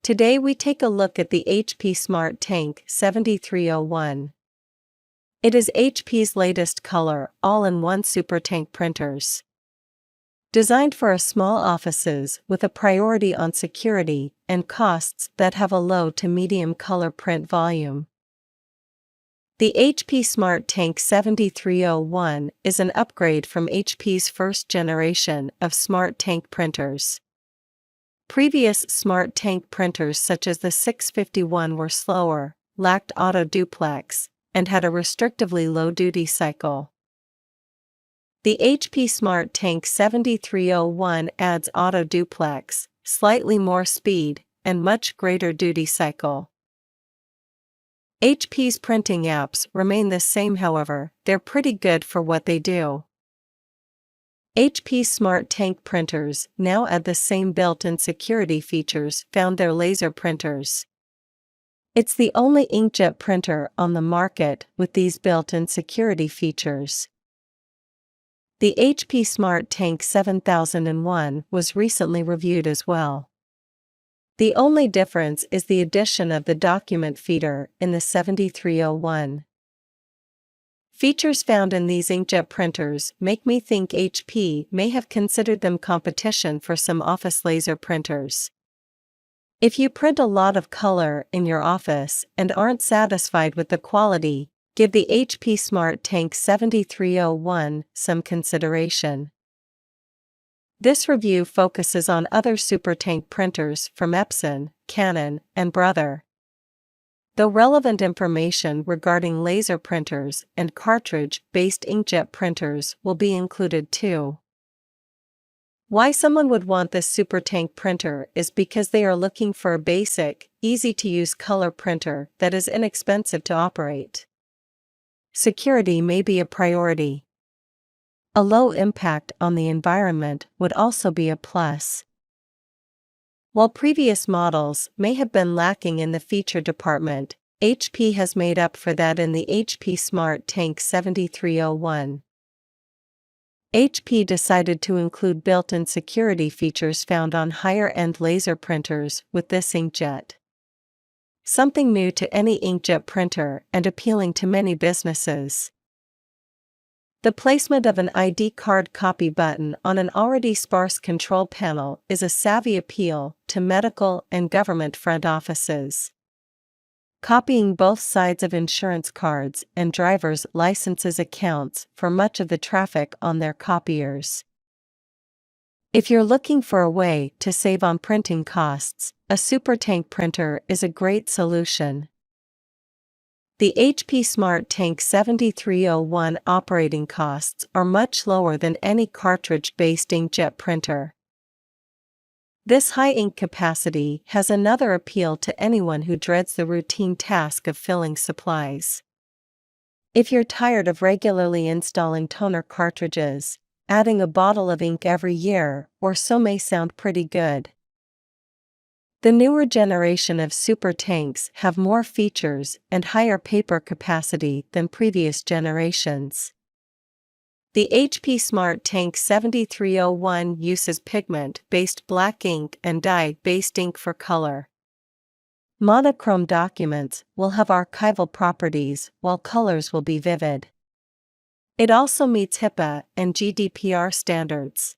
Today we take a look at the HP Smart Tank 7301. It is HP's latest color, all-in-one supertank printers. Designed for small offices with a priority on security and costs that have a low to medium color print volume. The HP Smart Tank 7301 is an upgrade from HP's first generation of Smart Tank printers. Previous Smart Tank printers such as the 651 were slower, lacked auto duplex, and had a restrictively low duty cycle. The HP Smart Tank 7301 adds auto duplex, slightly more speed, and much greater duty cycle. HP's printing apps remain the same, however, they're pretty good for what they do. HP Smart Tank printers now add the same built-in security features found their laser printers. It's the only inkjet printer on the market with these built-in security features. The HP Smart Tank 7001 was recently reviewed as well. The only difference is the addition of the document feeder in the 7301. Features found in these inkjet printers make me think HP may have considered them competition for some office laser printers. If you print a lot of color in your office and aren't satisfied with the quality, give the HP Smart Tank 7301 some consideration. This review focuses on other supertank printers from Epson, Canon, and Brother. Though relevant information regarding laser printers and cartridge-based inkjet printers will be included too. Why someone would want this supertank printer is because they are looking for a basic, easy-to-use color printer that is inexpensive to operate. Security may be a priority. A low impact on the environment would also be a plus. While previous models may have been lacking in the feature department, HP has made up for that in the HP Smart Tank 7301. HP decided to include built-in security features found on higher-end laser printers with this inkjet. Something new to any inkjet printer and appealing to many businesses. The placement of an ID card copy button on an already sparse control panel is a savvy appeal to medical and government front offices. Copying both sides of insurance cards and driver's licenses accounts for much of the traffic on their copiers. If you're looking for a way to save on printing costs, a supertank printer is a great solution. The HP Smart Tank 7301 operating costs are much lower than any cartridge-based inkjet printer. This high ink capacity has another appeal to anyone who dreads the routine task of filling supplies. If you're tired of regularly installing toner cartridges, adding a bottle of ink every year or so may sound pretty good. The newer generation of supertanks have more features and higher paper capacity than previous generations. The HP Smart Tank 7301 uses pigment-based black ink and dye-based ink for color. Monochrome documents will have archival properties while colors will be vivid. It also meets Hipaa and Gdpr standards.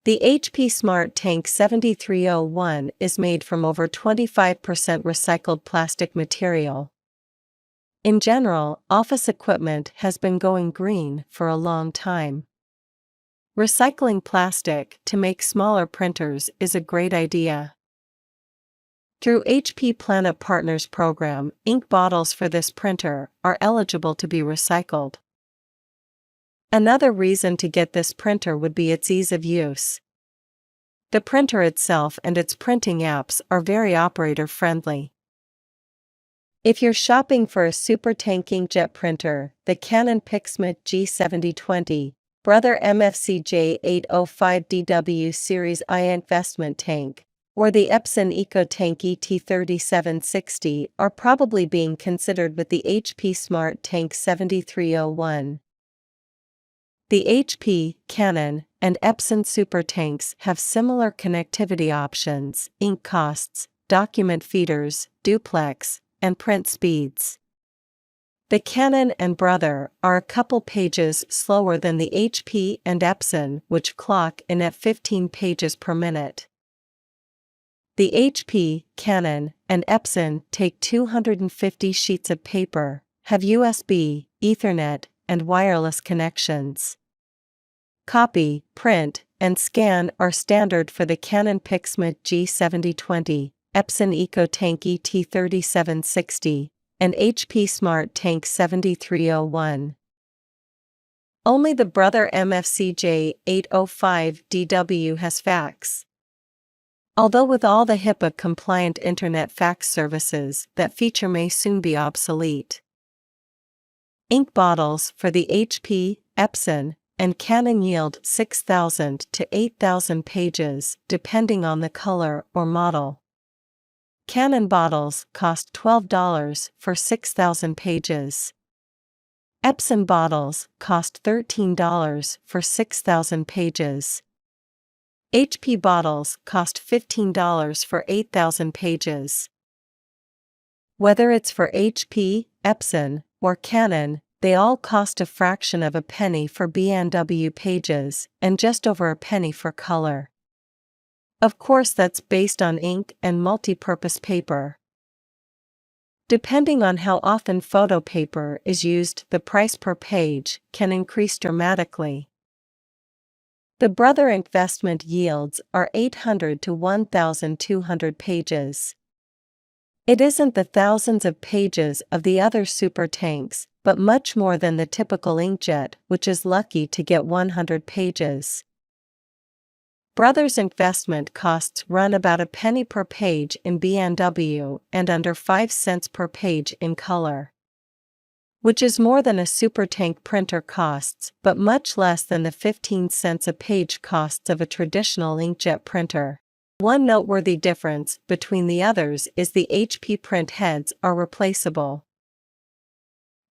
The HP Smart Tank 7301 is made from over 25% recycled plastic material. In general, office equipment has been going green for a long time. Recycling plastic to make smaller printers is a great idea. Through HP Planet Partners program, ink bottles for this printer are eligible to be recycled. Another reason to get this printer would be its ease of use. The printer itself and its printing apps are very operator-friendly. If you're shopping for a supertank inkjet printer, the Canon PIXMA G7020, Brother MFC J805DW Series I investment tank, or the Epson EcoTank ET3760 are probably being considered with the HP Smart Tank 7301. The HP, Canon, and Epson supertanks have similar connectivity options, ink costs, document feeders, duplex, and print speeds. The Canon and Brother are a couple pages slower than the HP and Epson, which clock in at 15 pages per minute. The HP, Canon, and Epson take 250 sheets of paper, have USB, Ethernet, and wireless connections. Copy, print, and scan are standard for the Canon PIXMA G7020, Epson EcoTank ET3760, and HP Smart Tank 7301. Only the Brother MFCJ 805DW has fax. Although with all the HIPAA-compliant Internet fax services, that feature may soon be obsolete. Ink bottles for the HP, Epson, and Canon yield 6,000 to 8,000 pages, depending on the color or model. Canon bottles cost $12 for 6,000 pages. Epson bottles cost $13 for 6,000 pages. HP bottles cost $15 for 8,000 pages. Whether it's for HP, Epson, or Canon, they all cost a fraction of a penny for B&W pages, and just over a penny for color. Of course, that's based on ink and multi-purpose paper. Depending on how often photo paper is used, the price per page can increase dramatically. The Brother investment yields are 800 to 1,200 pages. It isn't the thousands of pages of the other supertanks, but much more than the typical inkjet, which is lucky to get 100 pages. Brother's investment costs run about a penny per page in B&W and under 5 cents per page in color, which is more than a supertank printer costs, but much less than the 15 cents a page costs of a traditional inkjet printer. One noteworthy difference between the others is the HP print heads are replaceable.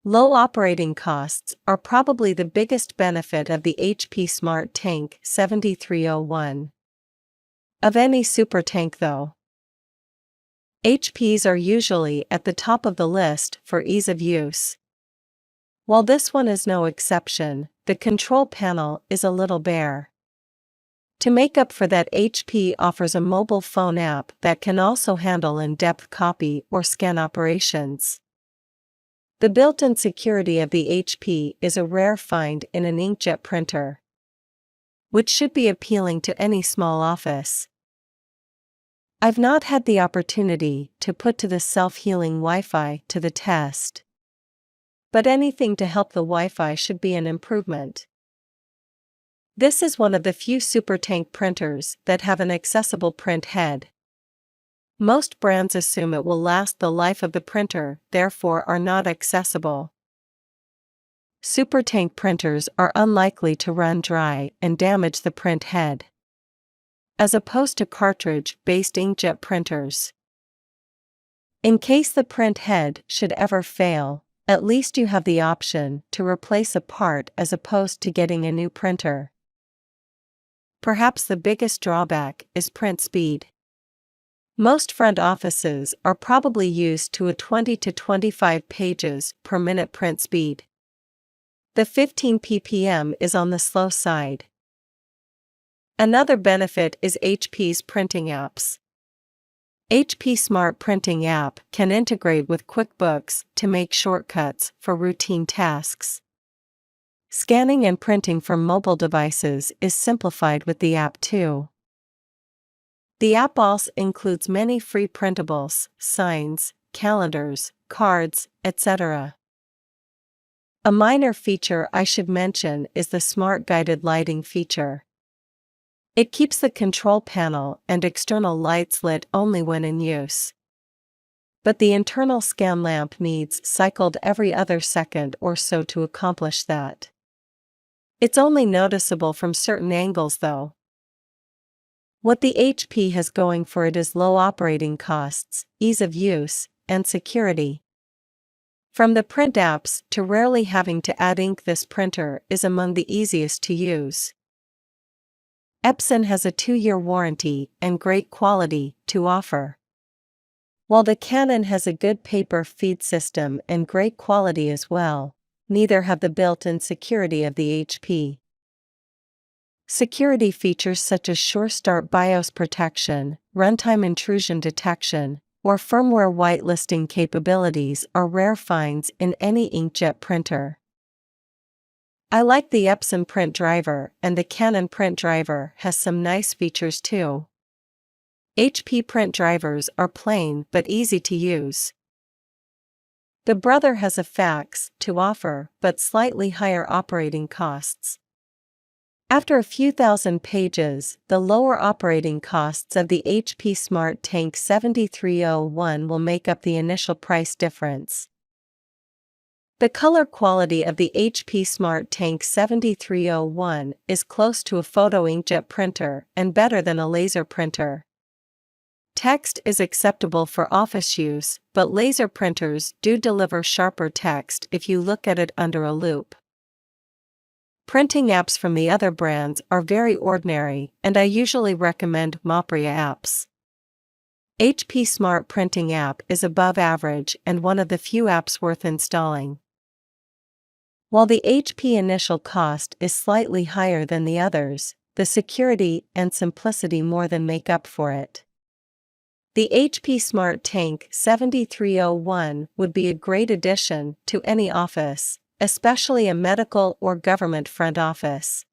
Low operating costs are probably the biggest benefit of the HP Smart Tank 7301. Of any supertank though, HPs are usually at the top of the list for ease of use. While this one is no exception, the control panel is a little bare. To make up for that, HP offers a mobile phone app that can also handle in-depth copy or scan operations. The built-in security of the HP is a rare find in an inkjet printer, which should be appealing to any small office. I've not had the opportunity to put to the self-healing Wi-Fi to the test, but anything to help the Wi-Fi should be an improvement. This is one of the few supertank printers that have an accessible print head. Most brands assume it will last the life of the printer, therefore are not accessible. Supertank printers are unlikely to run dry and damage the print head, as opposed to cartridge-based inkjet printers. In case the print head should ever fail, at least you have the option to replace a part as opposed to getting a new printer. Perhaps the biggest drawback is print speed. Most front offices are probably used to a 20 to 25 pages per minute print speed. The 15 ppm is on the slow side. Another benefit is HP's printing apps. HP Smart Printing app can integrate with QuickBooks to make shortcuts for routine tasks. Scanning and printing from mobile devices is simplified with the app too. The app also includes many free printables, signs, calendars, cards, etc. A minor feature I should mention is the Smart Guided Lighting feature. It keeps the control panel and external lights lit only when in use. But the internal scan lamp needs cycled every other second or so to accomplish that. It's only noticeable from certain angles though. What the HP has going for it is low operating costs, ease of use, and security. From the print apps to rarely having to add ink, this printer is among the easiest to use. Epson has a 2-year warranty and great quality to offer. While the Canon has a good paper feed system and great quality as well, neither have the built-in security of the HP. Security features such as Sure Start BIOS protection, runtime intrusion detection, or firmware whitelisting capabilities are rare finds in any inkjet printer. I like the Epson print driver, and the Canon print driver has some nice features too. HP print drivers are plain but easy to use. The Brother has a fax to offer but slightly higher operating costs. After a few thousand pages, the lower operating costs of the HP Smart Tank 7301 will make up the initial price difference. The color quality of the HP Smart Tank 7301 is close to a photo inkjet printer and better than a laser printer. Text is acceptable for office use, but laser printers do deliver sharper text if you look at it under a loupe. Printing apps from the other brands are very ordinary, and I usually recommend Mopria apps. HP Smart Printing app is above average and one of the few apps worth installing. While the HP initial cost is slightly higher than the others, the security and simplicity more than make up for it. The HP Smart Tank 7301 would be a great addition to any office, especially a medical or government front office.